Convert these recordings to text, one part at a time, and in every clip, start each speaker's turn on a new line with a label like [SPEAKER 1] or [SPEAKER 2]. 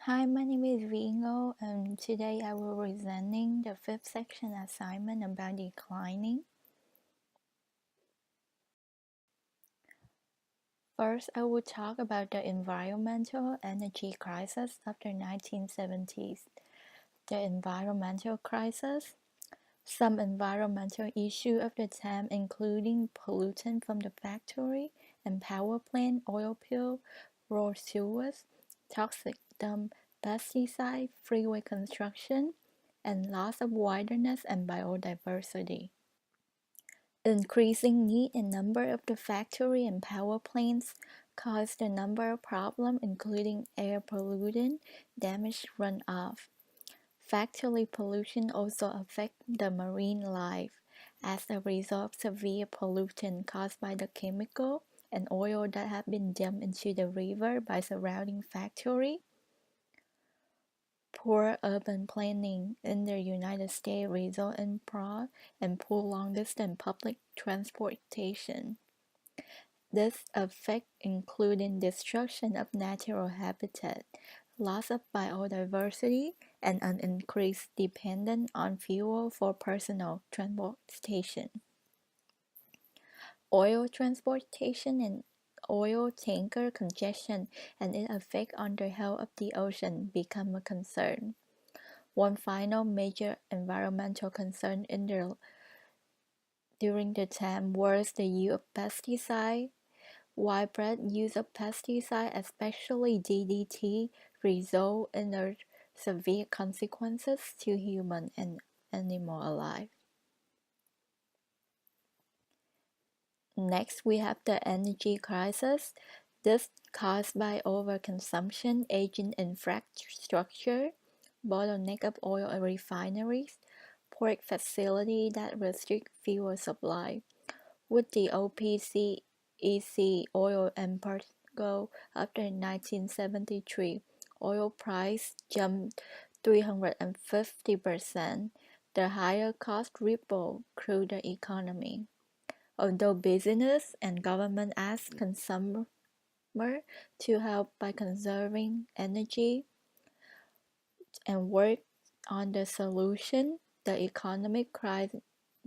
[SPEAKER 1] Hi, my name is Vingo, and today I will be presenting the fifth section assignment about declining. First, I will talk about the environmental energy crisis after 1970s. The environmental crisis. Some environmental issues of the time including pollutant from the factory and power plant, oil spill, raw sewers, toxic dump, pesticide, freeway construction, and loss of wilderness and biodiversity. Increasing need and number of the factory and power plants caused a number of problems including air pollution, damaged runoff. Factory pollution also affects the marine life as a result of severe pollution caused by the chemical and oil that have been dumped into the river by surrounding factory. Poor urban planning in the United States result in broad and poor long-distance public transportation. This effect including destruction of natural habitat, loss of biodiversity, and an increased dependence on fuel for personal transportation. Oil transportation and oil tanker congestion and its effect on the health of the ocean become a concern. One final major environmental concern during the time was the use of pesticides. Widespread use of pesticides, especially DDT, result in severe consequences to human and animal alike. Next, we have the energy crisis. This caused by overconsumption, aging infrastructure, bottleneck of oil refineries, port facility that restrict fuel supply. With the OPEC oil embargo after 1973, oil price jumped 350%. The higher cost rippled through the economy. Although business and government asked consumers to help by conserving energy and work on the solution, the economic crisis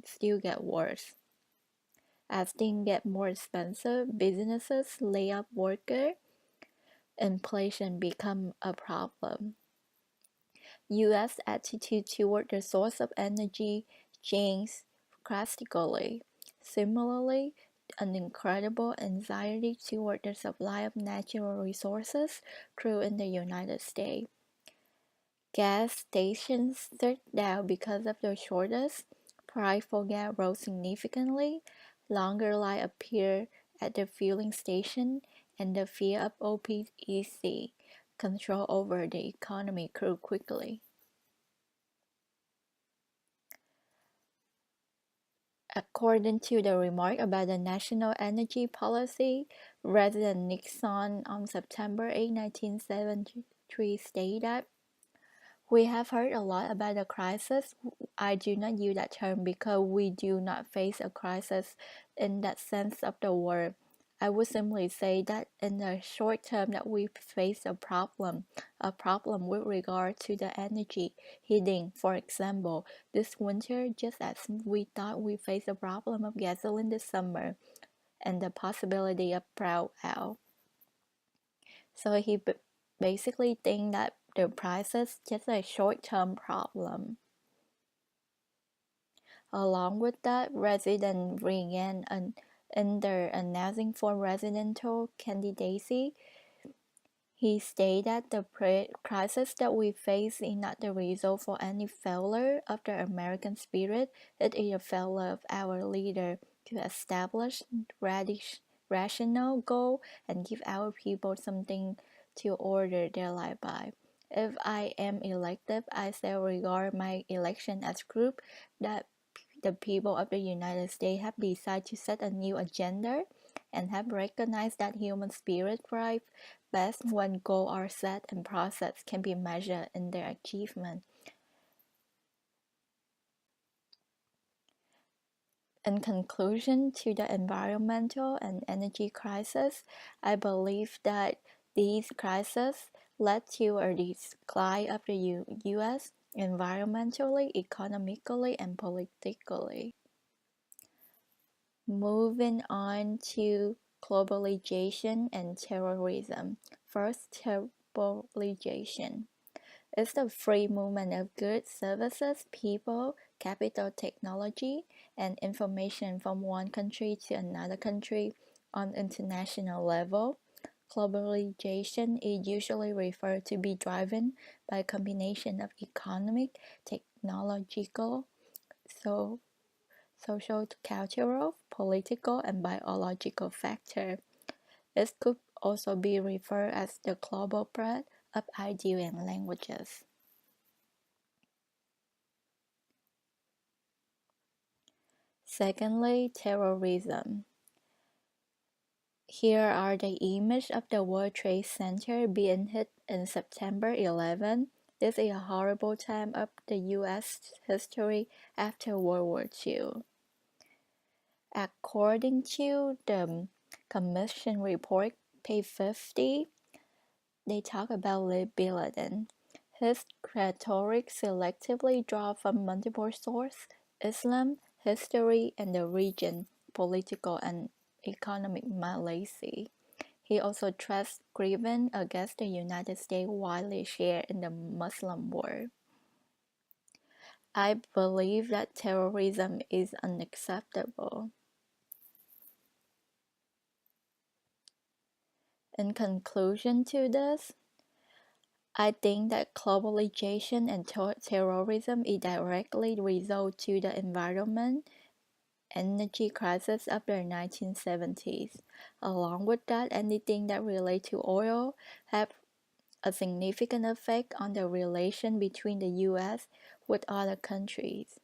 [SPEAKER 1] still gets worse. As things get more expensive, businesses lay off workers, inflation becomes a problem. U.S. attitude toward the source of energy changed drastically. Similarly, an incredible anxiety toward the supply of natural resources grew in the United States. Gas stations shut down because of the shortage. Price for gas rose significantly. Longer lines appeared at the fueling station, and the fear of OPEC control over the economy grew quickly. According to the remark about the national energy policy, President Nixon on September 8, 1973 stated that we have heard a lot about the crisis. I do not use that term because we do not face a crisis in that sense of the word. I would simply say that in the short term that we face a problem with regard to the energy heating. For example, this winter, just as we thought we faced a problem of gasoline this summer and the possibility of brownout. So he basically think that the price is just a short-term problem. Along with that, residents began in their announcing for presidential candidacy. He stated that the crisis that we face is not the result for any failure of the American spirit. It is a failure of our leader to establish rational goal and give our people something to order their life by. If I am elected, I shall regard my election as proof that the people of the United States have decided to set a new agenda and have recognized that human spirit thrives best when goals are set and process can be measured in their achievement. In conclusion to the environmental and energy crisis, I believe that these crises led to a decline of the U.S. environmentally, economically, and politically. Moving on to globalization and terrorism. First, globalization is the free movement of goods, services, people, capital, technology, and information from one country to another country on international level. Globalization is usually referred to be driven by a combination of economic, technological, so social, cultural, political, and biological factors. It could also be referred as the global spread of ideas and languages. Secondly, terrorism. Here are the images of the World Trade Center being hit in September 11. This is a horrible time of the U.S. history after World War II. According to the Commission report, page 50, they talk about Bin Laden. His rhetoric selectively draws from multiple sources: Islam, history, and the region, political and economic Malaysia. He also threats grievance against the United States widely shared in the Muslim world. I believe that terrorism is unacceptable. In conclusion to this, I think that globalization and terrorism is directly result to the environment energy crisis of the 1970s. Along with that, anything that relates to oil have a significant effect on the relation between the US with other countries.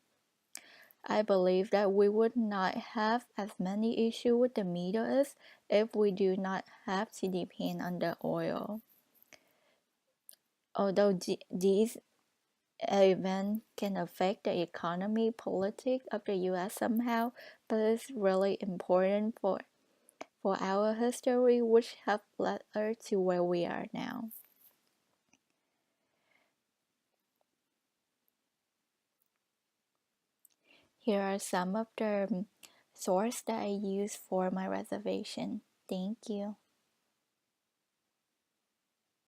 [SPEAKER 1] I believe that we would not have as many issues with the Middle East if we do not have to depend on the oil. Although these events can affect the economy, politics of the US somehow, but it's really important for our history, which have led us to where we are now. Here are some of the sources that I use for my reservation. Thank you.